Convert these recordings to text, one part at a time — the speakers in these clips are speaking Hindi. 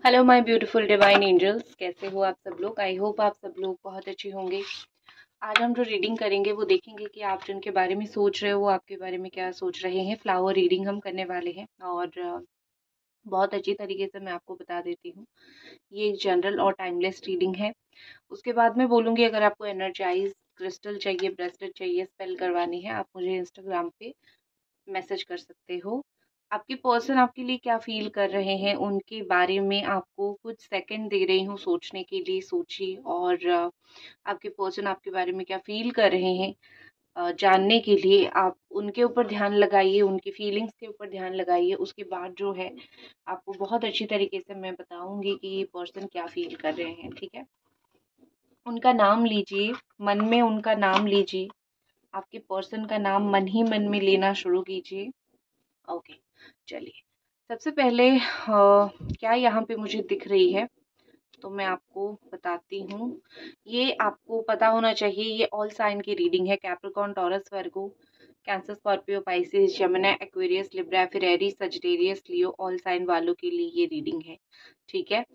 Hello my beautiful divine angels, कैसे हो आप सब लोग। आई होप आप सब लोग बहुत अच्छे होंगे। आज हम जो रीडिंग करेंगे वो देखेंगे कि आप जिनके बारे में सोच रहे हो वो आपके बारे में क्या सोच रहे हैं। फ्लावर रीडिंग हम करने वाले हैं और बहुत अच्छी तरीके से मैं आपको बता देती हूँ। ये एक जनरल और टाइमलेस रीडिंग है। उसके बाद मैं बोलूँगी अगर आपको एनर्जाइज क्रिस्टल चाहिए, ब्रेसलेट चाहिए, स्पेल करवानी है, आप मुझे इंस्टाग्राम पे मैसेज कर सकते हो। आपके पर्सन आपके लिए क्या फ़ील कर रहे हैं, उनके बारे में आपको कुछ सेकंड दे रही हूँ सोचने के लिए। सोचिए और आपके पर्सन आपके बारे में क्या फ़ील कर रहे हैं जानने के लिए आप उनके ऊपर ध्यान लगाइए, उनकी फीलिंग्स के ऊपर ध्यान लगाइए। उसके बाद जो है आपको बहुत अच्छी तरीके से मैं बताऊँगी कि ये पर्सन क्या फ़ील कर रहे हैं, ठीक है? उनका नाम लीजिए, मन में उनका नाम लीजिए। आपके पर्सन का नाम मन ही मन में लेना शुरू कीजिए। ओके, चलिए। सबसे पहले क्या यहाँ पे मुझे दिख रही है तो मैं आपको बताती हूँ। ये आपको पता होना चाहिए, ये ऑल साइन की रीडिंग है। कैप्रिकॉर्न, टॉरस, वर्गो, कैंसर, स्कॉर्पियो, पाइसेस, जमिनी, एक्वेरियस, लिब्रा, फिर एरीज, सजिटेरियस, लियो, ऑल साइन वालों के लिए ये रीडिंग है, ठीक है?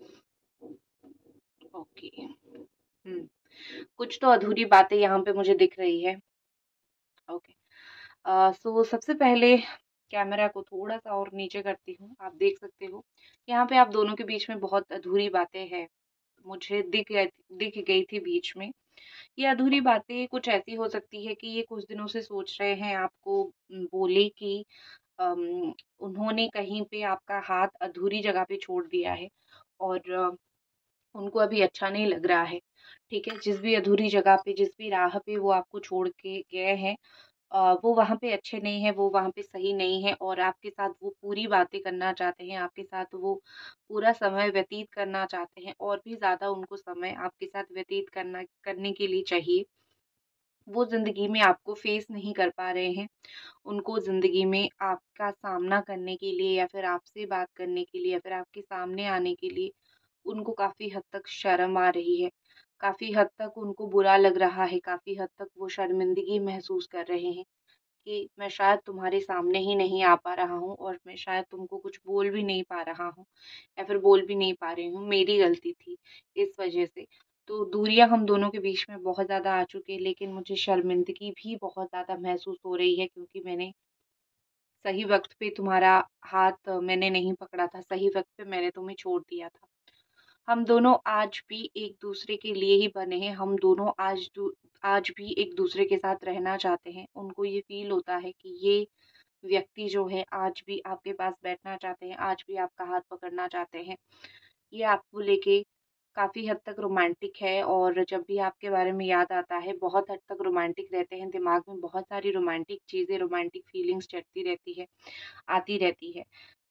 ओके। कुछ तो अधूरी बातें यहाँ पे मुझे दिख रही है। ओके। सो सबसे पहले कैमरा को थोड़ा सा और नीचे करती हूँ, आप देख सकते हो यहाँ पे आप दोनों के बीच में बहुत अधूरी बातें हैं। मुझे दिख गई थी बीच में। ये अधूरी बातें कुछ ऐसी हो सकती है कि ये कुछ दिनों से सोच रहे हैं आपको बोले कि उन्होंने कहीं पे आपका हाथ अधूरी जगह पे छोड़ दिया है और उनको अभी अच्छा नहीं लग रहा है, ठीक है? जिस भी अधूरी जगह पे, जिस भी राह पे वो आपको छोड़ के गए हैं, वो वहाँ पे अच्छे नहीं हैं, वो वहाँ पे सही नहीं है और आपके साथ वो पूरी बातें करना चाहते हैं, आपके साथ वो पूरा समय व्यतीत करना चाहते हैं और भी ज़्यादा उनको समय आपके साथ व्यतीत करने के लिए चाहिए। वो ज़िंदगी में आपको फेस नहीं कर पा रहे हैं। उनको ज़िंदगी में आपका सामना करने के लिए या फिर आपसे बात करने के लिए या फिर आपके सामने आने के लिए उनको काफ़ी हद तक शर्म आ रही है। काफ़ी हद तक उनको बुरा लग रहा है, काफ़ी हद तक वो शर्मिंदगी महसूस कर रहे हैं कि मैं शायद तुम्हारे सामने ही नहीं आ पा रहा हूँ और मैं शायद तुमको कुछ बोल भी नहीं पा रहा हूँ या फिर बोल भी नहीं पा रही हूँ, मेरी गलती थी इस वजह से। तो दूरियां हम दोनों के बीच में बहुत ज़्यादा आ चुकी है, लेकिन मुझे शर्मिंदगी भी बहुत ज़्यादा महसूस हो रही है क्योंकि मैंने सही वक्त पे तुम्हारा हाथ मैंने नहीं पकड़ा था, सही वक्त पे मैंने तुम्हें छोड़ दिया था। हम दोनों आज भी एक दूसरे के लिए ही बने हैं, हम दोनों आज भी एक दूसरे के साथ रहना चाहते हैं। उनको ये फ़ील होता है कि ये व्यक्ति जो है आज भी आपके पास बैठना चाहते हैं, आज भी आपका हाथ पकड़ना चाहते हैं। ये आपको लेके काफ़ी हद तक रोमांटिक है और जब भी आपके बारे में याद आता है बहुत हद तक रोमांटिक रहते हैं, दिमाग में बहुत सारी रोमांटिक चीज़ें, रोमांटिक फीलिंग्स चढ़ती रहती है, आती रहती है।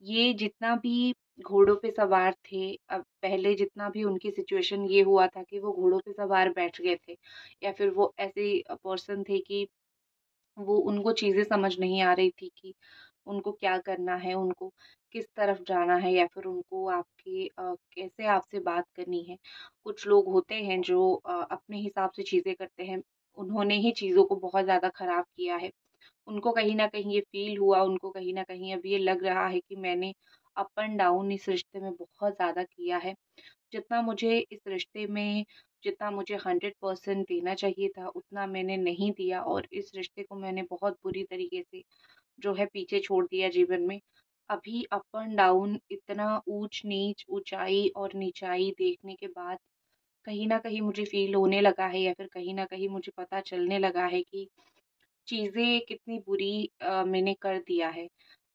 ये जितना भी घोड़ों पे सवार थे, अब पहले जितना भी उनकी सिचुएशन ये हुआ था कि वो घोड़ों पे सवार बैठ गए थे या फिर वो ऐसे पर्सन थे कि वो उनको चीज़ें समझ नहीं आ रही थी कि उनको क्या करना है, उनको किस तरफ जाना है या फिर उनको कैसे आपसे बात करनी है। कुछ लोग होते हैं जो अपने हिसाब से चीज़ें करते हैं, उन्होंने ही चीज़ों को बहुत ज़्यादा ख़राब किया है। उनको कहीं न कहीं ये फ़ील हुआ, उनको कहीं न कहीं अब ये लग रहा है कि मैंने अप एंड डाउन इस रिश्ते में बहुत ज़्यादा किया है। जितना मुझे इस रिश्ते में जितना मुझे 100% देना चाहिए था, उतना मैंने नहीं दिया और इस रिश्ते को मैंने बहुत बुरी तरीके से जो है पीछे छोड़ दिया जीवन में। अभी अप एंड डाउन इतना ऊँच-नीच, ऊँचाई और नीचाई देखने के बाद कहीं न कहीं मुझे फ़ील होने लगा है या फिर कहीं न कहीं मुझे पता चलने लगा है कि चीज़ें कितनी बुरी मैंने कर दिया है।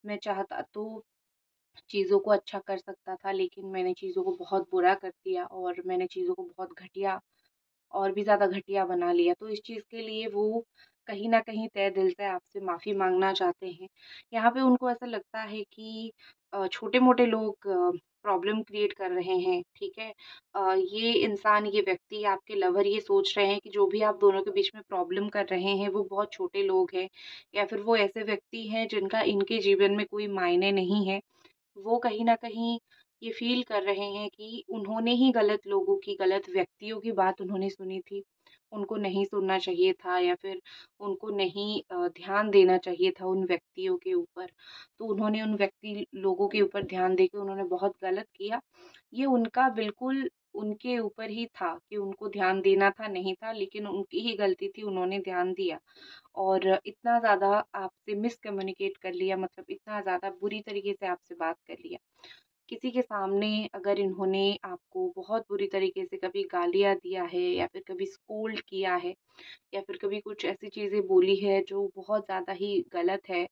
मैं चाहता तो चीज़ों को अच्छा कर सकता था, लेकिन मैंने चीज़ों को बहुत बुरा कर दिया और मैंने चीज़ों को बहुत घटिया और भी ज़्यादा घटिया बना लिया। तो इस चीज़ के लिए वो कहीं न कहीं तहे दिल से आपसे माफ़ी माँगना चाहते हैं। यहाँ पे उनको ऐसा लगता है कि छोटे-मोटे लोग प्रॉब्लम क्रिएट कर रहे हैं, ठीक है? ये इंसान, ये व्यक्ति, आपके लवर ये सोच रहे हैं कि जो भी आप दोनों के बीच में प्रॉब्लम कर रहे हैं, वो बहुत छोटे लोग हैं या फिर वो ऐसे व्यक्ति हैं जिनका इनके जीवन में कोई मायने नहीं है। वो कहीं न कहीं ये फ़ील कर रहे हैं कि उन्होंने ही गलत लोगों की, गलत व्यक्तियों की बात उन्होंने सुनी थी। उनको नहीं सुनना चाहिए था या फिर उनको नहीं ध्यान देना चाहिए था उन व्यक्तियों के ऊपर। तो उन्होंने उन व्यक्ति लोगों के ऊपर ध्यान देके उन्होंने बहुत गलत किया। ये उनका बिल्कुल उनके ऊपर ही था कि उनको ध्यान देना था, नहीं था, लेकिन उनकी ही गलती थी, उन्होंने ध्यान दिया और इतना ज़्यादा आपसे मिसकम्युनिकेट कर लिया, मतलब इतना ज़्यादा बुरी तरीके से आपसे बात कर लिया। किसी के सामने अगर इन्होंने आपको बहुत बुरी तरीके से कभी गालियाँ दिया है या फिर कभी स्कोल्ड किया है या फिर कभी कुछ ऐसी चीज़ें बोली है जो बहुत ज़्यादा ही गलत है,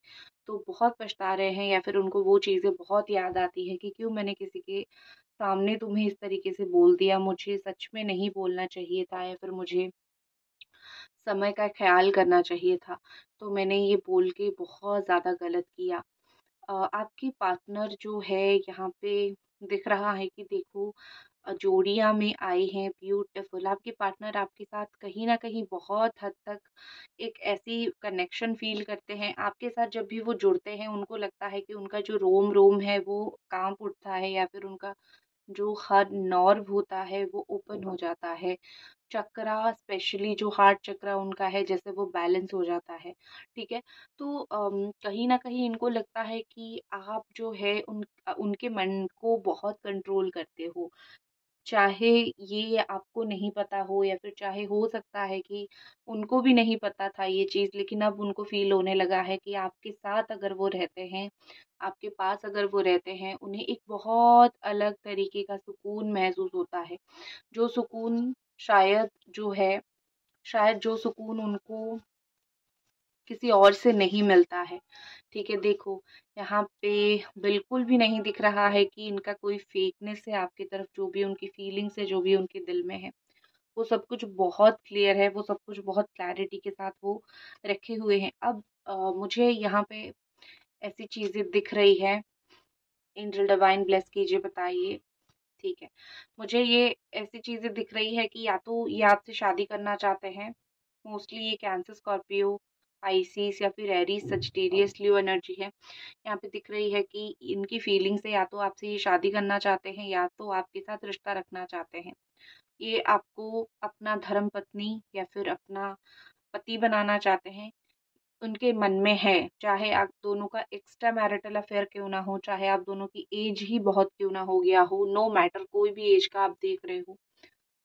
तो बहुत पछता रहे हैं या फिर उनको वो चीज़ें बहुत याद आती है कि क्यों मैंने किसी के सामने तुम्हें इस तरीके से बोल दिया, मुझे सच में नहीं बोलना चाहिए था या फिर मुझे समय का ख़्याल करना चाहिए था। तो मैंने ये बोल के बहुत ज़्यादा गलत किया। आपकी पार्टनर जो है यहाँ पे दिख रहा है कि देखो जोड़ियाँ में आए हैं ब्यूटीफुल। आपके पार्टनर आपके साथ कहीं न कहीं बहुत हद तक एक ऐसी कनेक्शन फ़ील करते हैं। आपके साथ जब भी वो जुड़ते हैं उनको लगता है कि उनका जो रोम-रोम है वो काँप उठता है या फिर उनका जो हर नर्व होता है वो ओपन हो जाता है। चक्रा स्पेशली जो हार्ट चक्रा उनका है जैसे वो बैलेंस हो जाता है, ठीक है? तो कहीं न कहीं इनको लगता है कि आप जो है उनके मन को बहुत कंट्रोल करते हो। चाहे ये आपको नहीं पता हो या फिर चाहे हो सकता है कि उनको भी नहीं पता था ये चीज़, लेकिन अब उनको फ़ील होने लगा है कि आपके साथ अगर वो रहते हैं, आपके पास अगर वो रहते हैं, उन्हें एक बहुत अलग तरीके का सुकून महसूस होता है। जो सुकून शायद जो है शायद जो सुकून उनको किसी और से नहीं मिलता है। ठीक है, देखो यहाँ पे बिल्कुल भी नहीं दिख रहा है कि इनका कोई फेकनेस है आपकी तरफ, जो भी उनकी फीलिंग्स है, जो भी उनके दिल में है, वो सब कुछ बहुत क्लियर है, वो सब कुछ बहुत क्लैरिटी के साथ वो रखे हुए हैं। अब मुझे यहाँ पे ऐसी चीज़ें दिख रही है, एंजल डिवाइन ब्लेस कीजिए, बताइए। ठीक है। मुझे ये ऐसी चीज़ें दिख रही है कि या तो ये आपसे शादी करना चाहते हैं, मोस्टली ये कैंसर, स्कॉर्पियो, पाइसेस या फिर एरीज, सजिटेरियस, लियो एनर्जी है। यहाँ पे दिख रही है कि इनकी फीलिंग्स है या तो आपसे ये शादी करना चाहते हैं या तो आपके साथ रिश्ता रखना चाहते हैं। ये आपको अपना धर्म पत्नी या फिर अपना पति बनाना चाहते हैं। उनके मन में है, चाहे आप दोनों का एक्स्ट्रा मैरिटल अफेयर क्यों ना हो, चाहे आप दोनों की एज ही बहुत क्यों ना हो गया हो, नो मैटर कोई भी एज का आप देख रहे हो,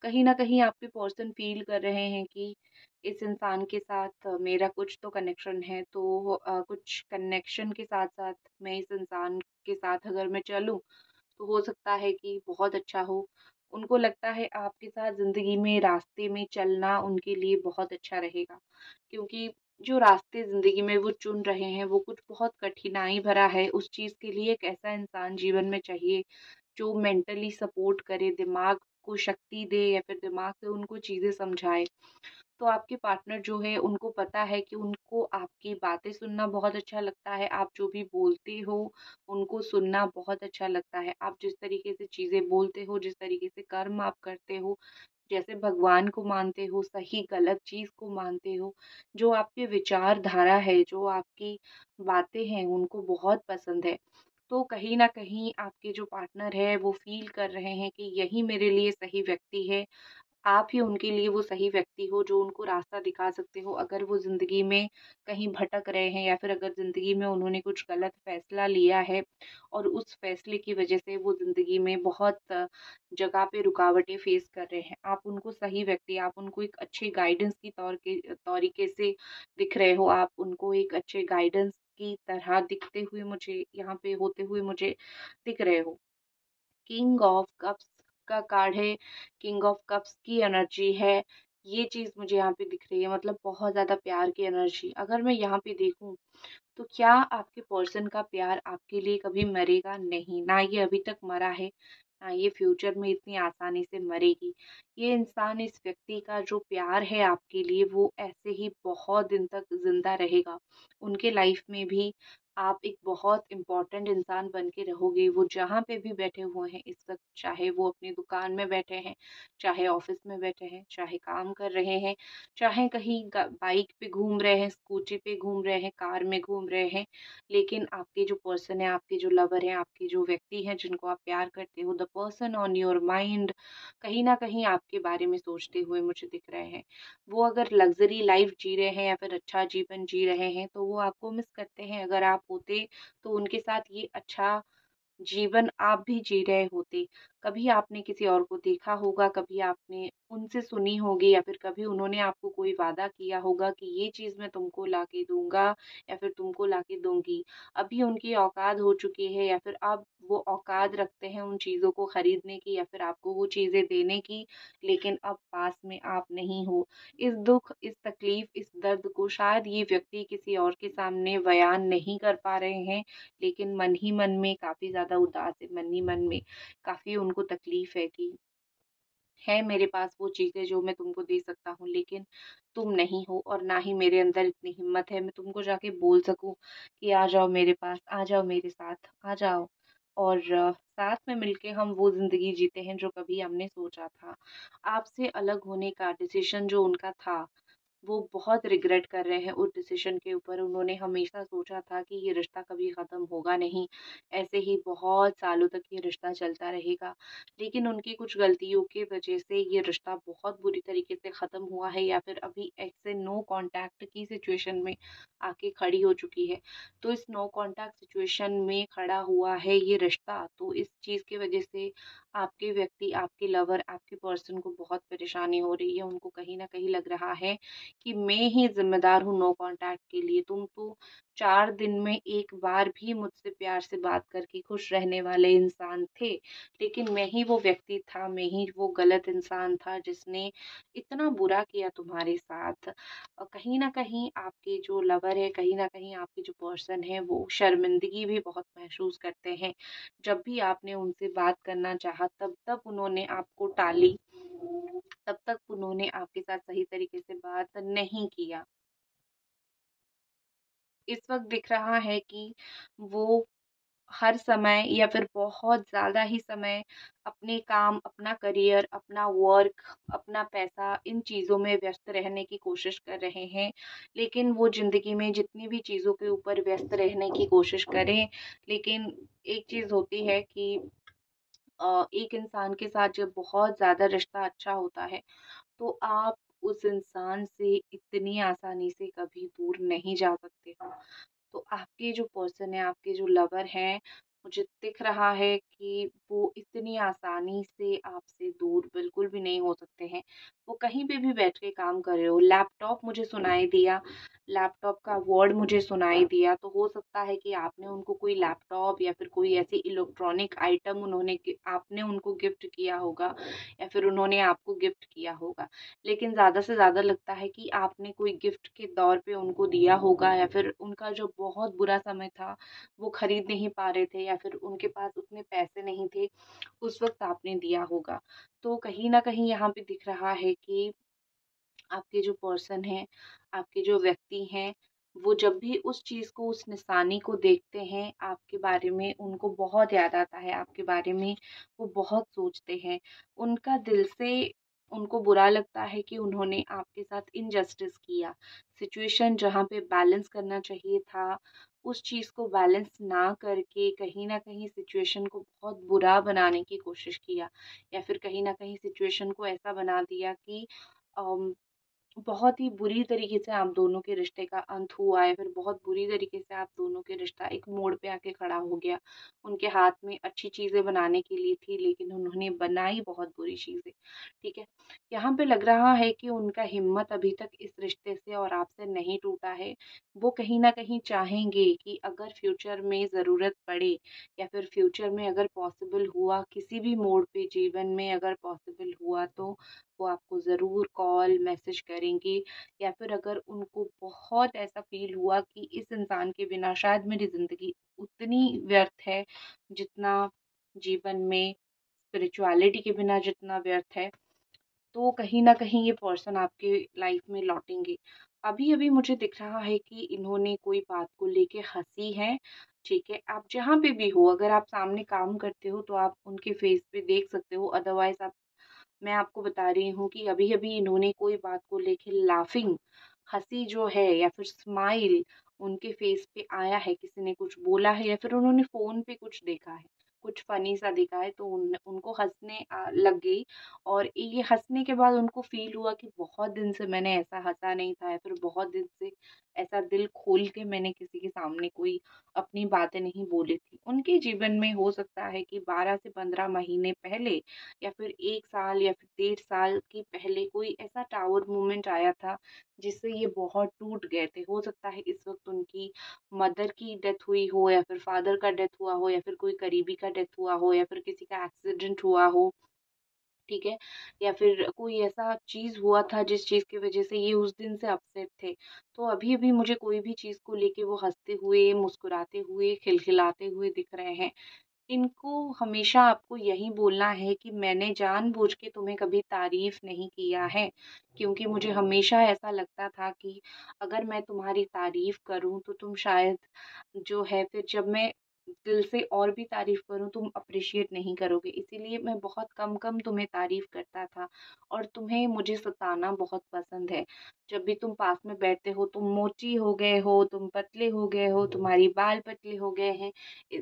कहीं न कहीं आपके पर्सन फ़ील कर रहे हैं कि इस इंसान के साथ मेरा कुछ तो कनेक्शन है, तो कुछ कनेक्शन के साथ-साथ मैं इस इंसान के साथ अगर मैं चलूँ, तो हो सकता है कि बहुत अच्छा हो। उनको लगता है आपके साथ ज़िंदगी में रास्ते में चलना उनके लिए बहुत अच्छा रहेगा, क्योंकि जो रास्ते ज़िंदगी में वो चुन रहे हैं, वो कुछ बहुत कठिनाई भरा है। उस चीज़ के लिए एक ऐसा इंसान जीवन में चाहिए जो मेंटली सपोर्ट करे, दिमाग को शक्ति दे या फिर दिमाग से उनको चीज़ें समझाए। तो आपके पार्टनर जो है उनको पता है कि उनको आपकी बातें सुनना बहुत अच्छा लगता है, आप जो भी बोलते हो उनको सुनना बहुत अच्छा लगता है। आप जिस तरीके से चीज़ें बोलते हो, जिस तरीके से कर्म आप करते हो, जैसे भगवान को मानते हो, सही गलत चीज़ को मानते हो, जो आपकी विचारधारा है, जो आपकी बातें हैं उनको बहुत पसंद है। तो कहीं न कहीं आपके जो पार्टनर है वो फ़ील कर रहे हैं कि यही मेरे लिए सही व्यक्ति है। आप ही उनके लिए वो सही व्यक्ति हो जो उनको रास्ता दिखा सकते हो, अगर वो ज़िंदगी में कहीं भटक रहे हैं या फिर अगर ज़िंदगी में उन्होंने कुछ गलत फ़ैसला लिया है और उस फ़ैसले की वज़ह से वो ज़िंदगी में बहुत जगह पे रुकावटें फ़ेस कर रहे हैं। आप उनको सही व्यक्ति, आप उनको एक अच्छे गाइडेंस की तरीके से दिख रहे हो, आप उनको एक अच्छे गाइडेंस की तरह दिखते हुए मुझे यहाँ पे होते हुए मुझे दिख रहे हो। किंग ऑफ कप्स का कार्ड है, किंग ऑफ कप्स की एनर्जी है, ये चीज़ मुझे यहाँ पे दिख रही है, मतलब बहुत ज़्यादा प्यार की एनर्जी। अगर मैं यहाँ पे देखूँ तो क्या आपके पर्सन का प्यार आपके लिए कभी मरेगा? नहीं, ना ये अभी तक मरा है, ना ये फ्यूचर में इतनी आसानी से मरेगी। ये इंसान, इस व्यक्ति का जो प्यार है आपके लिए वो ऐसे ही बहुत दिन तक ज़िंदा रहेगा। उनके लाइफ में भी आप एक बहुत इम्पोर्टेंट इंसान बन के रहोगे। वो जहाँ पे भी बैठे हुए हैं इस वक़्त, चाहे वो अपनी दुकान में बैठे हैं, चाहे ऑफ़िस में बैठे हैं, चाहे काम कर रहे हैं, चाहे कहीं ग बाइक पे घूम रहे हैं, स्कूटी पे घूम रहे हैं, कार में घूम रहे हैं, लेकिन आपके जो पर्सन है, आपके जो लवर हैं, आपके जो व्यक्ति हैं जिनको आप प्यार करते हो, the person on your mind कहीं न कहीं आपके बारे में सोचते हुए मुझे दिख रहे हैं। वो अगर लग्ज़री लाइफ़ जी रहे हैं या फिर अच्छा जीवन जी रहे हैं, तो वो आपको मिस करते हैं। अगर आप होते, तो उनके साथ ये अच्छा जीवन आप भी जी रहे होते। कभी आपने किसी और को देखा होगा, कभी आपने उनसे सुनी होगी या फिर कभी उन्होंने आपको कोई वादा किया होगा कि ये चीज़ मैं तुमको लाके दूँगा या फिर तुमको लाके दूँगी। अभी उनकी औकात हो चुकी है या फिर अब वो औकात रखते हैं उन चीज़ों को खरीदने की या फिर आपको वो चीज़ें देने की, लेकिन अब पास में आप नहीं हो। इस दुःख, इस तकलीफ़, इस दर्द को शायद ये व्यक्ति किसी और के सामने बयान नहीं कर पा रहे हैं, लेकिन मन ही मन में काफ़ी ज़्यादा उदास है, मन ही मन में काफ़ी उनको तकलीफ़ है कि है मेरे पास वो चीज़ें जो मैं तुमको दे सकता हूँ, लेकिन तुम नहीं हो और ना ही मेरे अंदर इतनी हिम्मत है मैं तुमको जाके बोल सकूँ कि आ जाओ मेरे पास, आ जाओ मेरे साथ, आ जाओ। और साथ में मिलके हम वो ज़िंदगी जीते हैं जो कभी हमने सोचा था। आपसे अलग होने का डिसीज़न जो उनका था, वो बहुत रिग्रेट कर रहे हैं उस डिसीजन के ऊपर। उन्होंने हमेशा सोचा था कि ये रिश्ता कभी ख़त्म होगा नहीं, ऐसे ही बहुत सालों तक ये रिश्ता चलता रहेगा। लेकिन उनकी कुछ गलतियों की वजह से ये रिश्ता बहुत बुरी तरीके से ख़त्म हुआ है या फिर अभी ऐसे नो कॉन्टैक्ट की सिचुएशन में आके खड़ी हो चुकी है। तो इस नो कॉन्टैक्ट सिचुएशन में खड़ा हुआ है ये रिश्ता, तो इस चीज़ की वजह से आपके व्यक्ति, आपके लवर, आपके पर्सन को बहुत परेशानी हो रही है। उनको कहीं न कहीं लग रहा है कि मैं ही ज़िम्मेदार हूँ नो कॉन्टैक्ट के लिए। तुम तो 4 दिन में 1 बार भी मुझसे प्यार से बात करके खुश रहने वाले इंसान थे, लेकिन मैं ही वो व्यक्ति था, मैं ही वो गलत इंसान था जिसने इतना बुरा किया तुम्हारे साथ। कहीं न कहीं आपके जो लवर है, कहीं न कहीं आपके जो पर्सन है, वो शर्मिंदगी भी बहुत महसूस करते हैं। जब भी आपने उनसे बात करना चाहा, तब उन्होंने आपको टाली, तब तक उन्होंने आपके साथ सही तरीके से बात नहीं किया। इस वक़्त दिख रहा है कि वो हर समय या फिर बहुत ज़्यादा ही समय अपने काम, अपना करियर, अपना वर्क, अपना पैसा इन चीज़ों में व्यस्त रहने की कोशिश कर रहे हैं। लेकिन वो ज़िंदगी में जितनी भी चीज़ों के ऊपर व्यस्त रहने की कोशिश करें, लेकिन एक चीज़ होती है कि एक इंसान के साथ जब बहुत ज़्यादा रिश्ता अच्छा होता है, तो आप उस इंसान से इतनी आसानी से कभी दूर नहीं जा सकते हो। तो आपके जो पर्सन है, आपके जो लवर हैं, मुझे दिख रहा है कि वो इतनी आसानी से आपसे दूर बिल्कुल भी नहीं हो सकते हैं। वो कहीं पे भी बैठ के काम कर रहे हो, लैपटॉप मुझे सुनाई दिया, लैपटॉप का वर्ड मुझे सुनाई दिया, तो हो सकता है कि आपने उनको कोई लैपटॉप या फिर कोई ऐसी इलेक्ट्रॉनिक आइटम आपने उनको गिफ्ट किया होगा या फिर उन्होंने आपको गिफ्ट किया होगा। लेकिन ज़्यादा से ज़्यादा लगता है कि आपने कोई गिफ्ट के तौर पे उनको दिया होगा या फिर उनका जो बहुत बुरा समय था, वो खरीद नहीं पा रहे थे या फिर उनके पास उतने पैसे नहीं थे, उस वक़्त आपने दिया होगा। तो कहीं न कहीं यहाँ पे दिख रहा है कि आपके जो पर्सन हैं, आपके जो व्यक्ति हैं, वो जब भी उस चीज़ को, उस निशानी को देखते हैं, आपके बारे में उनको बहुत याद आता है, आपके बारे में वो बहुत सोचते हैं। उनका दिल से उनको बुरा लगता है कि उन्होंने आपके साथ इनजस्टिस किया। सिचुएशन जहाँ पे बैलेंस करना चाहिए था, उस चीज़ को बैलेंस ना करके कहीं न कहीं सिचुएशन को बहुत बुरा बनाने की कोशिश किया या फिर कहीं न कहीं सिचुएशन को ऐसा बना दिया कि अम बहुत ही बुरी तरीके से आप दोनों के रिश्ते का अंत हुआ है, फिर बहुत बुरी तरीके से आप दोनों के रिश्ता एक मोड़ पे आके खड़ा हो गया। उनके हाथ में अच्छी चीज़ें बनाने के लिए थी, लेकिन उन्होंने बनाई बहुत बुरी चीज़ें, ठीक है? यहाँ पे लग रहा है कि उनका हिम्मत अभी तक इस रिश्ते से और आपसे नहीं टूटा है। वो कहीं न कहीं चाहेंगे कि अगर फ्यूचर में ज़रूरत पड़े या फिर फ्यूचर में अगर पॉसिबल हुआ, किसी भी मोड़ पे जीवन में अगर पॉसिबल हुआ तो वो आपको ज़रूर कॉल, मैसेज करेंगी या फिर अगर उनको बहुत ऐसा फ़ील हुआ कि इस इंसान के बिना शायद मेरी ज़िंदगी उतनी व्यर्थ है, जितना जीवन में स्पिरिचुअलिटी के बिना जितना व्यर्थ है, तो कहीं न कहीं ये पर्सन आपके लाइफ में लौटेंगे। अभी-अभी मुझे दिख रहा है कि इन्होंने कोई बात को लेके हँसी है, ठीक है? आप जहाँ पे भी हो, अगर आप सामने काम करते हो तो आप उनके फेस पे देख सकते हो, अदरवाइज़ आप मैं आपको बता रही हूँ कि अभी-अभी इन्होंने कोई बात को लेके लाफिंग हँसी जो है या फिर स्माइल उनके फेस पे आया है, किसी ने कुछ बोला है या फिर उन्होंने फ़ोन पे कुछ देखा है, कुछ फ़नी सा देखा है तो उनको हँसने लग गई और ये हँसने के बाद उनको फ़ील हुआ कि बहुत दिन से मैंने ऐसा हँसा नहीं था या फिर बहुत दिन से ऐसा दिल खोल के मैंने किसी के सामने कोई अपनी बातें नहीं बोली थी। उनके जीवन में हो सकता है कि 12 से 15 महीने पहले या फिर 1 साल या फिर 1.5 साल की पहले कोई ऐसा टावर मूवमेंट आया था, जिससे ये बहुत टूट गए थे। हो सकता है इस वक़्त उनकी मदर की डेथ हुई हो या फिर फादर का डेथ हुआ हो या फिर कोई करीबी का डेथ हुआ हो या फिर किसी का एक्सीडेंट हुआ हो, ठीक है? या फिर कोई ऐसा चीज़ हुआ था जिस चीज़ की वज़ह से ये उस दिन से अपसेट थे। तो अभी-अभी मुझे कोई भी चीज़ को लेके वो हँसते हुए, मुस्कुराते हुए, खिलखिलाते हुए दिख रहे हैं। इनको हमेशा आपको यही बोलना है कि मैंने जानबूझ के तुम्हें कभी तारीफ़ नहीं किया है, क्योंकि मुझे हमेशा ऐसा लगता था कि अगर मैं तुम्हारी तारीफ़ करूँ तो तुम शायद जो है फिर जब मैं दिल से और भी तारीफ़ करूँ तुम एप्रिशिएट नहीं करोगे। इसीलिए मैं बहुत कम-कम तुम्हें तारीफ़ करता था और तुम्हें मुझे सताना बहुत पसंद है। जब भी तुम पास में बैठते हो तुम मोटी हो गए हो, तुम पतले हो गए हो, तुम्हारी बाल पतले हो गए हैं,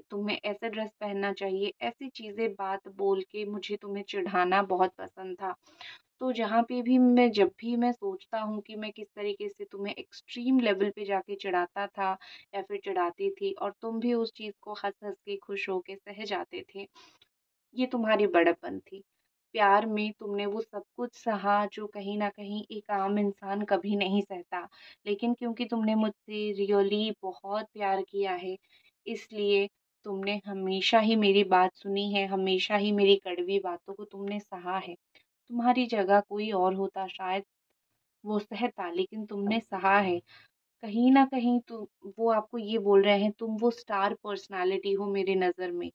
तुम्हें ऐसा ड्रेस पहनना चाहिए, ऐसी चीज़ें बात बोल के मुझे तुम्हें चिढ़ाना बहुत पसंद था। तो जहाँ पे भी मैं जब भी मैं सोचता हूँ कि मैं किस तरीके से तुम्हें एक्सट्रीम लेवल पे जाके चिढ़ाता था या फिर चिढ़ाती थी और तुम भी उस चीज़ को हँस-हँस के खुश होके सह जाते थे, ये तुम्हारी बड़प्पन थी। प्यार में तुमने वो सब कुछ सहा जो कहीं न कहीं एक आम इंसान कभी नहीं सहता। लेकिन क्योंकि तुमने मुझसे रियली बहुत प्यार किया है, इसलिए तुमने हमेशा ही मेरी बात सुनी है, हमेशा ही मेरी कड़वी बातों को तुमने सहा है। तुम्हारी जगह कोई और होता शायद वो सहता, लेकिन तुमने सहा है। कहीं न कहीं वो आपको ये बोल रहे हैं तुम वो स्टार पर्सनैलिटी हो मेरी नज़र में।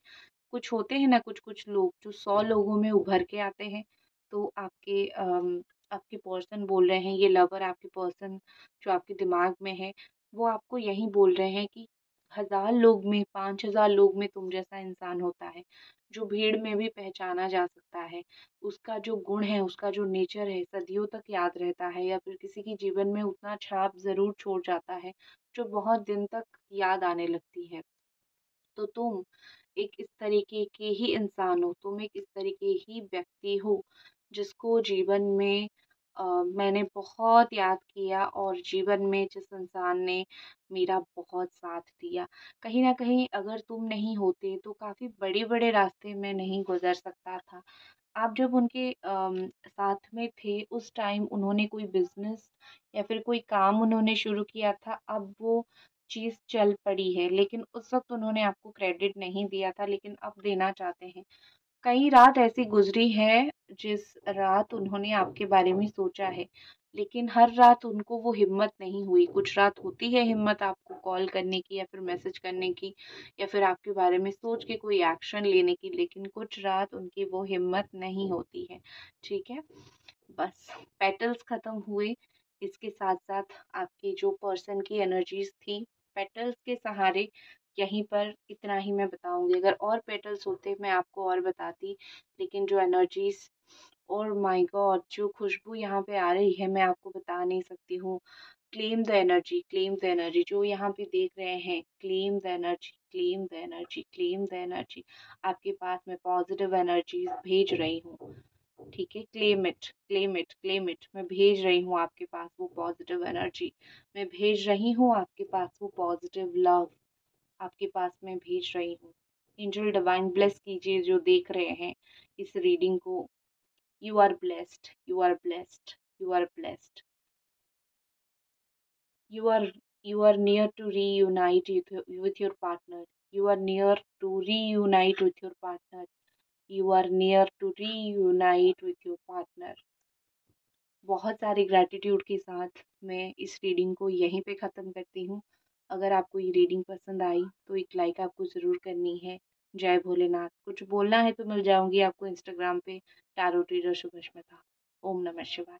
कुछ होते हैं ना कुछ-कुछ लोग जो 100 लोगों में उभर के आते हैं, तो आपके पर्सन बोल रहे हैं, ये लवर आपके पर्सन जो आपके दिमाग में है, वो आपको यही बोल रहे हैं कि 1000 लोग में, 5000 लोग में तुम जैसा इंसान होता है, जो भीड़ में भी पहचाना जा सकता है। उसका जो गुण है, उसका जो नेचर है, सदियों तक याद रहता है या फिर किसी के जीवन में उतना छाप ज़रूर छोड़ जाता है, जो बहुत दिन तक याद आने लगती है। तो तुम एक इस तरीके के ही इंसान हो, तुम एक इस तरीके ही व्यक्ति हो, जिसको जीवन में मैंने बहुत याद किया और जीवन में जिस इंसान ने मेरा बहुत साथ दिया। कहीं न कहीं अगर तुम नहीं होते तो काफ़ी बड़े-बड़े रास्ते मैं नहीं गुज़र सकता था। आप जब उनके साथ में थे उस टाइम उन्होंने कोई बिज़नेस या फिर कोई काम उन्होंने शुरू किया था, अब वो चीज़ चल पड़ी है, लेकिन उस वक़्त उन्होंने आपको क्रेडिट नहीं दिया था, लेकिन अब देना चाहते हैं। कई रात ऐसी गुज़री है, जिस रात उन्होंने आपके बारे में सोचा है, लेकिन हर रात उनको वो हिम्मत नहीं हुई। कुछ रात होती है हिम्मत आपको कॉल करने की या फिर मैसेज करने की या फिर आपके बारे में सोच के कोई एक्शन लेने की, लेकिन कुछ रात उनकी वो हिम्मत नहीं होती है, ठीक है? बस पेटल्स खत्म हुए, इसके साथ-साथ आपकी जो पर्सन की एनर्जीज़ थी, पेटल्स के सहारे यहीं पर इतना ही मैं बताऊँगी। अगर और पेटल्स होते मैं आपको और बताती, लेकिन जो एनर्जीज़ ओह माय गॉड! जो खुशबू यहाँ पे आ रही है मैं आपको बता नहीं सकती हूँ। क्लेम द एनर्जी जो यहाँ पे देख रहे हैं, claim the energy, claim the energy, claim the energy. आपके पास मैं पॉज़िटिव एनर्जीज़ भेज रही हूँ। ठीक है? Claim it, claim it, claim it. मैं भेज रही हूँ आपके पास वो पॉज़िटिव एनर्जी। मैं भेज रही हूँ आपके पास वो पॉज़िटिव लव। आपके पास मैं भेज रही हूँ। एंजल डिवाइन ब्लेस कीजिए जो देख रहे हैं इस रीडिंग को। You are blessed, you are blessed, you are blessed. You are you are near to reunite with your partner. You are near to reunite with your partner. You are near to reunite with your partner. बहुत सारी ग्रैटिट्यूड के साथ मैं इस रीडिंग को यहीं पे ख़त्म करती हूँ। अगर आपको ये रीडिंग पसंद आई तो एक लाइक आपको ज़रूर करनी है। जय भोलेनाथ। कुछ बोलना है तो मिल जाऊँगी आपको इंस्टाग्राम पे टैरो रीडर शुभष्मिता। ओम नमः शिवाय।